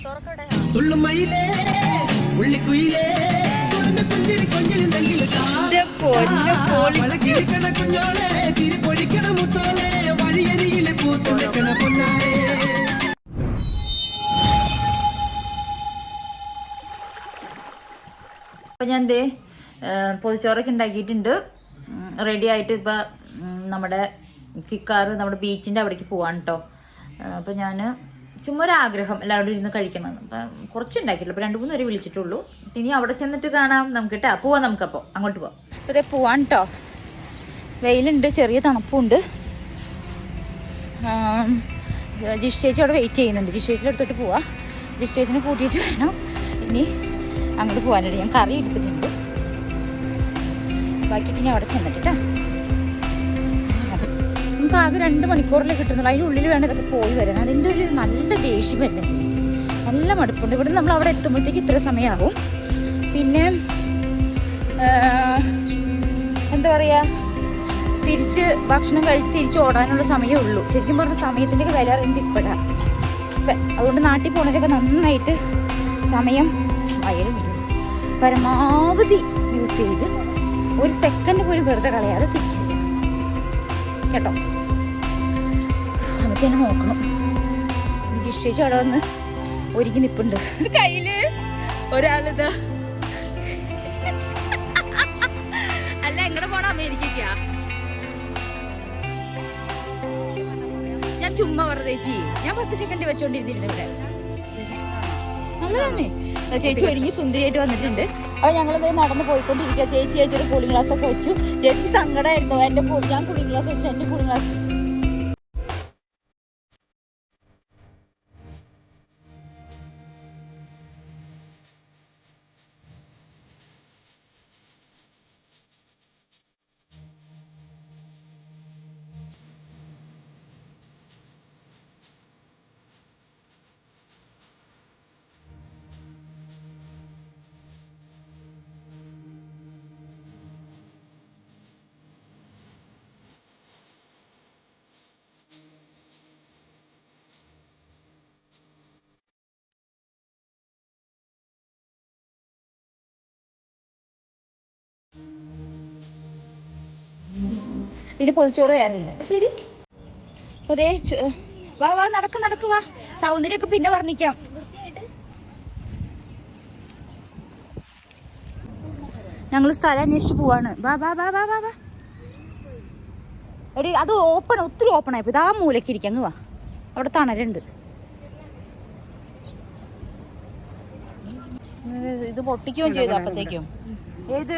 അപ്പൊ ഞാൻ എന്തേ പൊതിച്ചോറൊക്കെ ഉണ്ടാക്കിയിട്ടുണ്ട്. റെഡി ആയിട്ട് ഇപ്പം നമ്മുടെ കിക്കാറ് നമ്മുടെ ബീച്ചിൻ്റെ അവിടേക്ക് പോവാണ് കേട്ടോ. അപ്പം ഞാൻ ചുമ്മാ ഒരു ആഗ്രഹം എല്ലാവരും ഇരുന്ന് കഴിക്കണം. അപ്പം കുറച്ചുണ്ടാക്കിയില്ല, അപ്പോൾ 2-3 പേരെ വിളിച്ചിട്ടുള്ളൂ. ഇനി അവിടെ ചെന്നിട്ട് കാണാം നമുക്ക് കേട്ടോ. പോവാം, നമുക്കപ്പോൾ അങ്ങോട്ട് പോവാം. അപ്പോൾ ഇതേ പോവാൻ കേട്ടോ. വെയിലുണ്ട്, ചെറിയ തണുപ്പുണ്ട്. ജിഷ് ചേച്ചി അവിടെ വെയിറ്റ് ചെയ്യുന്നുണ്ട്. ജിഷ് ചേച്ചിയുടെ അടുത്തോട്ട് പോവാം. ജിഷ് ചേച്ചിനെ കൂട്ടിയിട്ട് വേണം ഇനി അങ്ങോട്ട് പോകാനായിട്ട്. ഞാൻ കറി എടുത്തിട്ടുണ്ട്, ബാക്കിയിട്ട് ഞാൻ അവിടെ ചെന്നിട്ട് കേട്ടോ. നമുക്ക് ആകെ 2 മണിക്കൂറിലേ കിട്ടുന്നുള്ളൂ. അതിനുള്ളിൽ വേണം ഇതൊക്കെ പോയി വരാൻ. അതിൻ്റെ ഒരു നല്ല ദേഷ്യം വരുന്നുണ്ട്, നല്ല മടുപ്പുണ്ട്. ഇവിടെ നമ്മൾ അവിടെ എത്തുമ്പോഴത്തേക്ക് ഇത്ര സമയമാകും. പിന്നെ എന്താ പറയുക, തിരിച്ച് ഭക്ഷണം കഴിച്ച് തിരിച്ച് ഓടാനുള്ള സമയമേ ഉള്ളൂ. ശരിക്കും പറഞ്ഞ സമയത്തിൻ്റെയൊക്കെ വില അറിയുന്നത് ഇപ്പോഴാണ്. അതുകൊണ്ട് നാട്ടിൽ പോകുന്നവരൊക്കെ നന്നായിട്ട് സമയം പരമാവധി യൂസ് ചെയ്ത് 1 സെക്കൻഡ് പോലും വെറുതെ കളയാതെ തിരിച്ചു വരിക കേട്ടോ. നമുക്ക് തന്നെ നോക്കണം. ജിഷേച്ച് അവിടെ വന്ന് ഒരുങ്ങി നിൽപ്പുണ്ട്. കയ്യില് ഒരാളിതാ. അല്ല, എങ്ങടെ പോണ അമേരിക്കയ്ക്കാ? ഞാൻ ചുമ്മാ വെറുതെ ചെയ്യും. ഞാൻ 10 സെക്കൻഡ് വെച്ചോണ്ടിരുന്നിരുന്നു ഇവിടെ. നല്ലതന്നെ. ചേച്ചി ഒരുങ്ങി സുന്ദരിയായിട്ട് വന്നിട്ടുണ്ട്. അപ്പോൾ ഞങ്ങളിത് നടന്ന് പോയിക്കൊണ്ടിരിക്കുക. ചേച്ചിയുടെ കൂളിംഗ് ഗ്ലാസ് ഒക്കെ വെച്ചു. ചേച്ചിക്ക് സങ്കടമായിരുന്നു എൻ്റെ ഞാൻ കൂളിംഗ് ഗ്ലാസ് വെച്ചു. എൻ്റെ കൂളിംഗ് ഗ്ലാസ് പിന്നെ പൊതിച്ചോറ് കയറില്ല. ശരി, അതേ വാ വാ നടക്കുക. സൗന്ദര്യമൊക്കെ പിന്നെ വർണ്ണിക്കാം. ഞങ്ങൾ സ്ഥലം അന്വേഷിച്ച് പോവാണ്. വാ വാ വാ വാ വാ വാ എടി, അത് ഓപ്പൺ, ഒത്തിരി ഓപ്പൺ ആയിപ്പോ. ഇതാ മൂലയ്ക്ക് ഇരിക്കാം. അങ്ങ് വാ, അവിടെ തണലുണ്ട്. ഇത് പൊട്ടിക്കുകയും ചെയ്തു അപ്പത്തേക്കും. ഏത്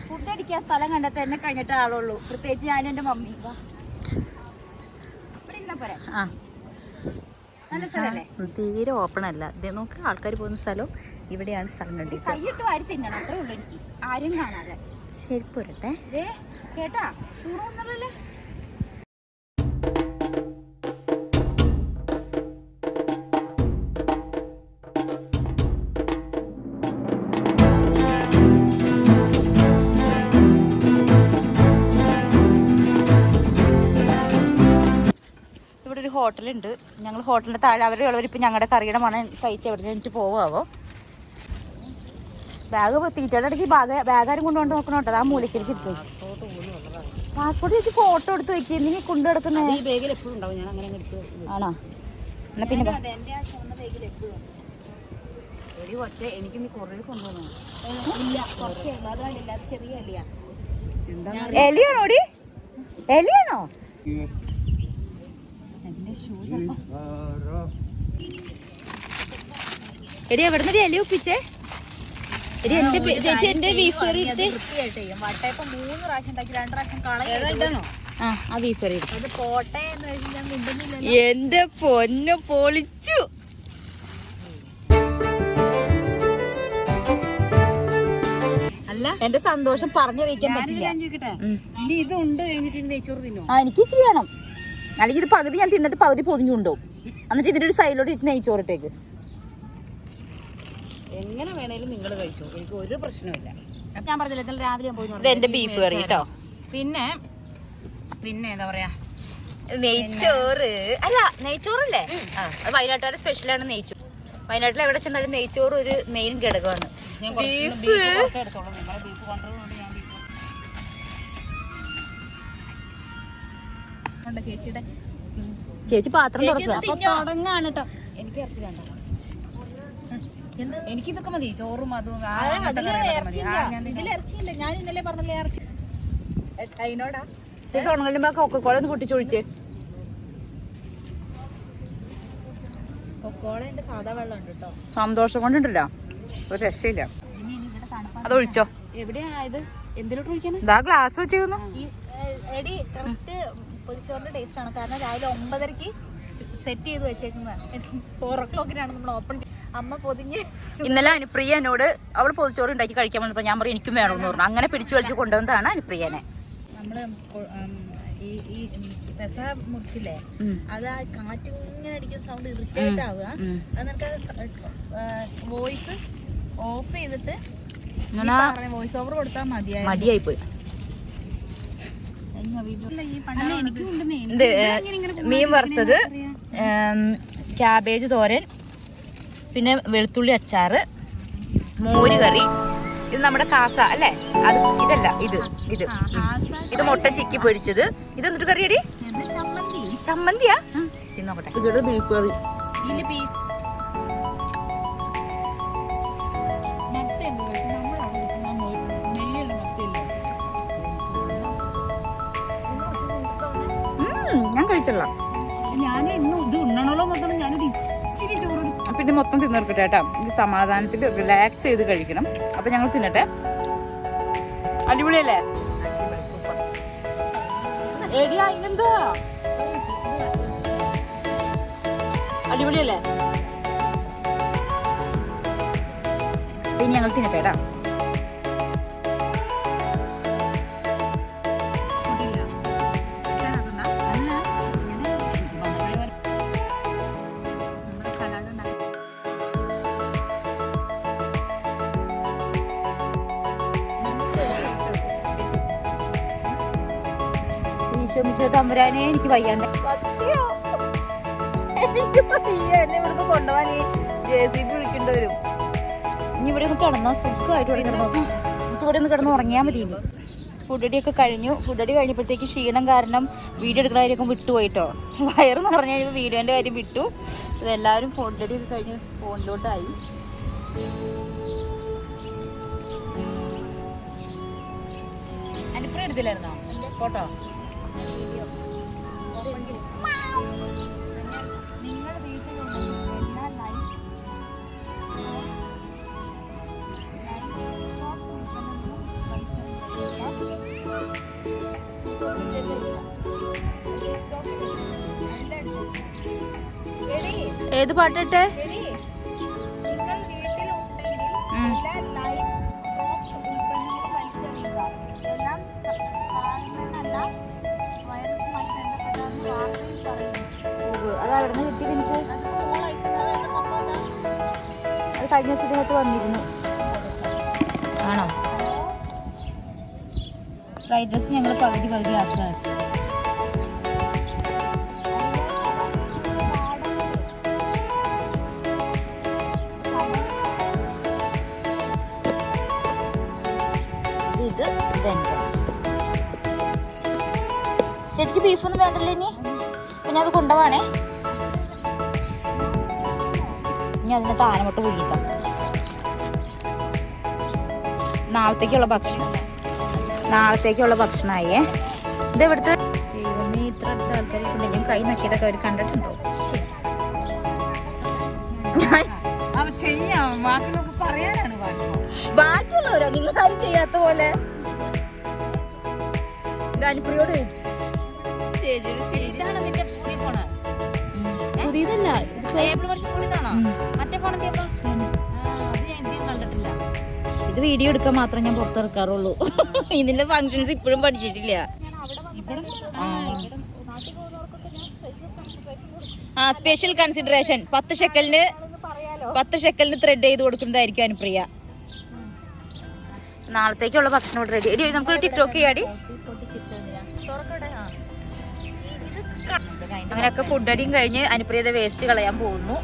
ഫുഡ് അടിക്കാൻ സ്ഥലം കണ്ടെത്തി എന്നെ കഴിഞ്ഞിട്ട് ആളുള്ളൂ. പ്രത്യേകിച്ച് ഞാനും എൻ്റെ മമ്മി. നല്ല സ്ഥലല്ലേ? തീരെ ഓപ്പൺ അല്ല. ഇത് നോക്ക്, ആൾക്കാർ പോകുന്ന സ്ഥലം ഇവിടെയാണ്. സ്ഥലം കണ്ടി കൈയിട്ട് വാരി തിന്നണം, അത്രേ ഉള്ളൂ. എനിക്ക് ആരും കാണാതെ ശരി പോരട്ടെ കേട്ടാ. സ്പൂൺ ഒന്നല്ലേ? ഹോട്ടലുണ്ട്. ഞങ്ങൾ ഹോട്ടലിൻ്റെ താഴെ അവരുള്ളവരിപ്പോൾ ഞങ്ങളുടെ കറിയുടെ മണം കഴിച്ച് എവിടെ നിന്നിട്ട് പോവാവോ. ബാഗ് തീറ്റയുടെ ഇടയ്ക്ക് ബാഗാരും കൊണ്ടുകൊണ്ട് നോക്കണം കേട്ടോ. ആ മൂലക്കിലേക്ക് എടുത്ത് വയ്ക്കും. പാസ്പോർട്ട് വെച്ച് ഫോട്ടോ എടുത്ത് വയ്ക്കുക. എന്തിനീ കൊണ്ടു കിടക്കുന്നത്? ആണോ? എന്നാ പിന്നെ എനിക്ക് കുറേ കൊണ്ടുപോകണം. എലിയാണോടി? എലിയാണോ? എടി എവിടുന്ന് എലി ഒപ്പിച്ചേ? എടി എന്റെ ചേച്ചി എന്റെ ബീഫ് കറി എന്റെ പൊന്നു പൊളിച്ചു. എന്റെ സന്തോഷം പറഞ്ഞറിയിക്കാൻ പറ്റില്ല. എനിക്ക് ഇച്ചിരി വേണം. അല്ലെങ്കിൽ ഇത് പകുതി ഞാൻ തിന്നിട്ട് പകുതി പൊതിഞ്ഞു കൊണ്ടുപോകും. എന്നിട്ട് ഇതിന്റെ ഒരു സൈഡിലോട്ട് വെച്ച് നെയ്ച്ചോറിട്ടേക്ക്. എങ്ങനെ വേണേലും നിങ്ങൾ കഴിച്ചോ, എനിക്ക് ഒരു പ്രശ്നമില്ല. ഞാൻ പറഞ്ഞില്ല ഇന്നലെ രാവിലെ പോയി. ഇത് എന്റെ ബീഫ് കറി കേട്ടോ. പിന്നെ എന്താ പറയാ, നെയ്ച്ചോറ്. അല്ല, നെയ്ച്ചോറല്ലേ? അത് വയനാട്ടുകാരുടെ സ്പെഷ്യലാണ് നെയ്ച്ചോറ്. വയനാട്ടിൽ എവിടെ ചെന്നാലും നെയ്ച്ചോറ് ഒരു മെയിൻ ഘടകമാണ്. ബീഫ് ചേച്ചി പാത്രം തുടങ്ങാണ് കേട്ടോ. എനിക്ക് ഇറച്ചി വേണ്ട, എനിക്കിതൊക്കെ മതി. ചോറും അതും ഇതിലിറച്ചിയില്ല. ഞാൻ ഇന്നലെ പറഞ്ഞില്ലേ ഇറച്ചി അതിനോടാ. ഉണങ്ങലുമ്പോ കൊക്കക്കോള ഒന്ന് പൊട്ടിച്ചൊഴിച്ചേ. കൊക്കോള സാധാ വെള്ളം ഉണ്ട് കേട്ടോ. സന്തോഷം കൊണ്ടുണ്ടല്ലോ ഒരു രക്ഷയില്ല. അതൊഴിച്ചോ. എവിടെയാ ഇത്? എന്തിലോട്ട് ഒഴിക്കാനാ? ഇതാ ഗ്ലാസ് വെച്ചിരുന്നു. എടി കറക്റ്റ് പൊതിച്ചോറിന്റെ ടേസ്റ്റ് ആണ്. കാരണം രാവിലെ 9:30 സെറ്റ് ചെയ്ത് വെച്ചേക്കുന്നതാണ്. 4 o'clock നമ്മൾ ഓപ്പൺ. അമ്മ പൊതിഞ്ഞ് ഇന്നലെ അനുപ്രിയ എന്നോട് അവള് പൊതിച്ചോറ് ഉണ്ടാക്കി കഴിക്കാൻ വന്നപ്പോ ഞാൻ പറയും എനിക്കും വേണമെന്ന് പറഞ്ഞു. അങ്ങനെ പിടിച്ചു വലിച്ചു കൊണ്ടുവന്നതാണ് അനുപ്രിയനെ. നമ്മള് ഈ പെസ മുറിച്ചില്ലേ, അത് ആ കാറ്റ് ഇങ്ങനെ അടിക്കുന്ന സൗണ്ട് ഇറിറ്റേറ്റ് ആവുക. അത് നിനക്ക് വോയിസ് ഓഫ് ചെയ്തിട്ട് വോയിസ് ഓവർ കൊടുത്താൽ മടിയായി പോയി. മീൻ വറുത്തത്, ക്യാബേജ് തോരൻ, പിന്നെ വെളുത്തുള്ളി അച്ചാറ്, മോര് കറി. ഇത് നമ്മുടെ കാസ അല്ലേ? അത് ഇതല്ല, ഇത് മുട്ട ചിക്കി പൊരിച്ചത്. ഇത് എന്നിട്ട് കറിയടി ചമ്മന്തിയാ. നോക്കട്ടെ, ഇത് ബീഫ് കറി. ഞാൻ കഴിച്ചല്ല. ഞാൻ ഇന്ന് ഇത് ഉണ്ണണല്ലോ എന്നൊക്കെ ഞാനൊരു ഇച്ചിരി ചോറ്. പിന്നെ മൊത്തം തിന്നിർക്കട്ടെ കേട്ടോ. ഇത് സമാധാനത്തിൽ റിലാക്സ് ചെയ്ത് കഴിക്കണം. അപ്പൊ ഞങ്ങൾ തിന്നട്ടെ. അടിപൊളിയല്ലേ? ഇതെന്താ അടിപൊളിയല്ലേ? പിന്നെ ഞങ്ങൾ തിന്നട്ടെ കേട്ടോ. തമ്പുരാനെ എനിക്ക് വയ്യാണ്ട്, എന്നെ ഇവിടുന്ന് കൊണ്ടുപോകാൻ JCB വിളിക്കേണ്ടി വരും. ഇനി ഇവിടെ ഒന്ന് കിടന്നാൽ സുഖമായിട്ട് നമുക്ക് ഇവിടെ ഒന്ന് കിടന്ന് ഉറങ്ങിയാൽ മതി. ഫുഡടിയൊക്കെ കഴിഞ്ഞു. ഫുഡടി കഴിഞ്ഞപ്പോഴത്തേക്ക് ക്ഷീണം കാരണം വീഡിയോ എടുക്കുന്ന കാര്യമൊക്കെ വിട്ടുപോയിട്ടോ. വയറെന്ന് പറഞ്ഞു കഴിയുമ്പോൾ വീഡിയോൻ്റെ കാര്യം വിട്ടു. ഇതെല്ലാവരും ഫുഡടിയൊക്കെ കഴിഞ്ഞ് ഫോണിലോട്ടായി. അനുപ്രിയ എടുത്തില്ലായിരുന്നോ ഫോട്ടോ? ഏത് പാട്ടിട്ടെ? അതവിടുന്ന് കിട്ടിയത് എനിക്ക്. അത് കഴിഞ്ഞ ദിവസത്തിനകത്ത് വന്നിരുന്നു. ആണോ? ഫ്രൈഡ് റൈസ് ഞങ്ങൾ പകുതി ആക്കുക. ഇത് ചേച്ചിക്ക് ബീഫൊന്നും വേണ്ടല്ലോ ഇനി. പിന്നെ അത് കൊണ്ടുപോവാണേ. ഇനി അതിനകത്ത് ആനമുട്ട പുഴുകിക്കാം. നാളത്തേക്കുള്ള ഭക്ഷണമായേ. ഇത് ഇവിടുത്തെ ഇത്ര ആൾക്കാരൊക്കെ ഉണ്ട്. ഞാൻ കൈ നക്കിയതൊക്കെ അവർ കണ്ടിട്ടുണ്ടോ? ബാക്കിയുള്ളവരോ നിങ്ങൾ ആരും ചെയ്യാത്ത പോലെ. അനുപ്രിയോട് പുതിയതല്ല, ഇത് വീഡിയോ എടുക്കാൻ മാത്രം ഞാൻ പുറത്തിറക്കാറുള്ളൂ. ഇതിന്റെ ഫങ്ഷൻസ് ഇപ്പോഴും പഠിച്ചിട്ടില്ല. സ്പെഷ്യൽ കൺസിഡറേഷൻ 10 ഷെക്കലിന് ത്രെഡ് ചെയ്ത് കൊടുക്കുന്നതായിരിക്കും അനുപ്രിയ. നാളത്തേക്കുള്ള ഭക്ഷണം ഇവിടെ റെഡി. എടി നമുക്ക് ടിക്ടോക്ക് ചെയ്യാടി. അങ്ങനെയൊക്കെ ഫുഡ് അടിയും കഴിഞ്ഞ് അനുപ്രിയത വേസ്റ്റ് കളയാൻ പോകുന്നു.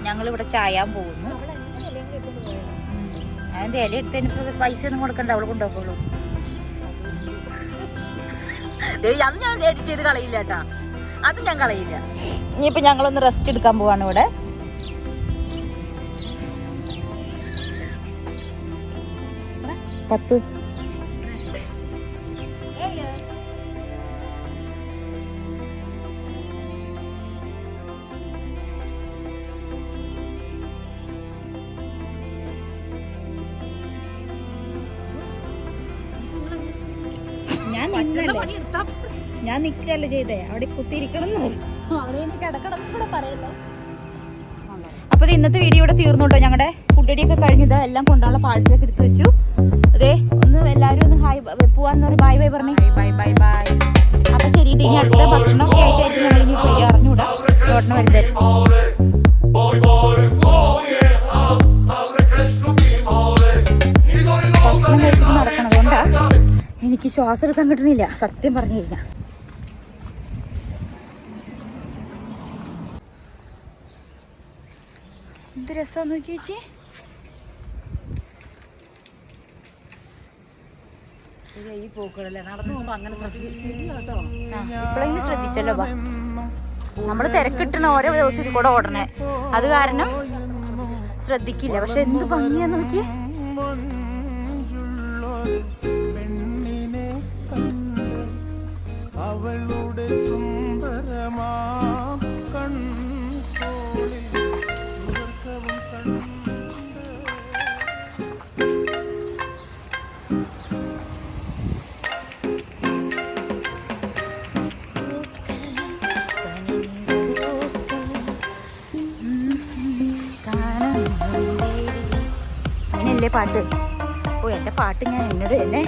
ഞങ്ങളിവിടെ ചായാൻ പോകുന്നു. അതിന്റെ ഇല എടുത്തതിന് പൈസ ഒന്നും കൊടുക്കണ്ട, അവള് കൊണ്ടുപോകുള്ളൂ. അത് ഞാൻ എഡിറ്റ് ചെയ്ത് കളയില്ല കേട്ടാ, അത് ഞാൻ കളയില്ല. ഇനിയിപ്പോ ഞങ്ങളൊന്ന് റെസ്റ്റ് എടുക്കാൻ പോവാണ് ഇവിടെ. പത്ത് ഞാൻ നിക്കല്ലേ ചെയ്തേ, അവിടെ കുത്തിയിരിക്കണം. അപ്പൊ ഇന്നത്തെ വീഡിയോ ഇവിടെ തീർന്നു കേട്ടോ. ഞങ്ങളുടെ ഫുഡ് അടിയൊക്കെ കഴിഞ്ഞത് എല്ലാം കൊണ്ടുള്ള പാഴ്സലൊക്കെ എടുത്തു വെച്ചു. അതെ, ഒന്ന് എല്ലാവരും ഒന്ന് ഹായ് പോവാന്ന് പറഞ്ഞ് ബൈ ബൈ പറഞ്ഞേ. Bye bye bye. അപ്പൊ ശരി, ഇനി അടുത്ത ഭക്ഷണമൊക്കെ ആയിട്ടായിരിക്കും ഞങ്ങൾ ഇനി പോയി അറിഞ്ഞൂടാ. ചോട്ടന് വരുന്നത് ഭക്ഷണം കഴിച്ചിട്ട് നടക്കണതുകൊണ്ടാ എനിക്ക് ശ്വാസം എടുക്കാൻ കിട്ടണില്ല, സത്യം പറഞ്ഞു കഴിഞ്ഞാൽ. എന്ത് രസമാന്ന് നോക്കി ചേച്ചി. ഈ പോക്കുകളല്ലേ നടന്നു പോകുമ്പോ അങ്ങനെ ഇപ്പോഴെങ്കിലും ശ്രദ്ധിച്ചല്ലോ. നമ്മള് തിരക്കിട്ടണ ഓരോ ദിവസം ഇത് കൂടെ ഓടണേ, അത് കാരണം ശ്രദ്ധിക്കില്ല. പക്ഷെ എന്ത് ഭംഗിയാന്ന് നോക്കി. അവളുടെ സുന്ദരമാ അങ്ങനെയല്ലേ പാട്ട്. ഓ, എൻ്റെ പാട്ട് ഞാൻ എന്നോട് എന്നെ